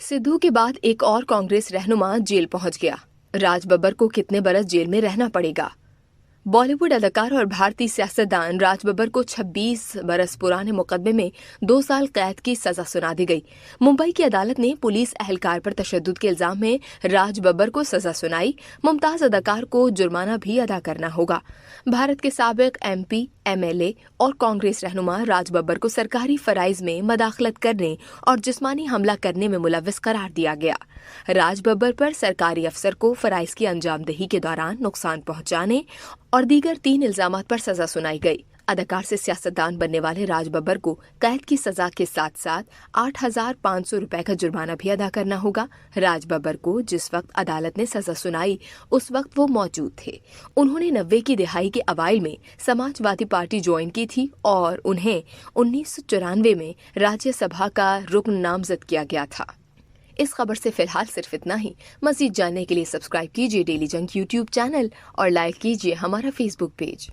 सिद्धू के बाद एक और कांग्रेस रहनुमा जेल पहुंच गया। राज बब्बर को कितने बरस जेल में रहना पड़ेगा? बॉलीवुड अदाकार और भारतीय सियासतदान राज बब्बर को 26 बरस पुराने मुकदमे में 2 साल कैद की सजा सुना दी गई। मुंबई की अदालत ने पुलिस एहलकार पर तशद्दुद के इल्जाम में राज बब्बर को सजा सुनाई। मुमताज अदाकार को जुर्माना भी अदा करना होगा। भारत के साबिक MP, MLA और कांग्रेस रहनुमा राज बब्बर को सरकारी फराइज में मदाखलत करने और जिस्मानी हमला करने में मुलव्विस करार दिया गया। राज बब्बर पर सरकारी अफसर को फराइज की अंजामदही के दौरान नुकसान पहुंचाने और दीगर 3 इल्जामात पर सजा सुनाई गई। अदाकार से सियासतदान बनने वाले राज बब्बर को कैद की सजा के साथ साथ 8,500 रुपए का जुर्माना भी अदा करना होगा। राज बब्बर को जिस वक्त अदालत ने सजा सुनाई उस वक्त वो मौजूद थे। उन्होंने 90 की दिहाई के अवाइल में समाजवादी पार्टी ज्वाइन की थी और उन्हें 1994 में राज्यसभा का रुकन नामजद किया गया था। इस खबर से फिलहाल सिर्फ इतना ही। मज़ीद जानने के लिए सब्सक्राइब कीजिए डेली जंग YouTube चैनल और लाइक कीजिए हमारा Facebook पेज।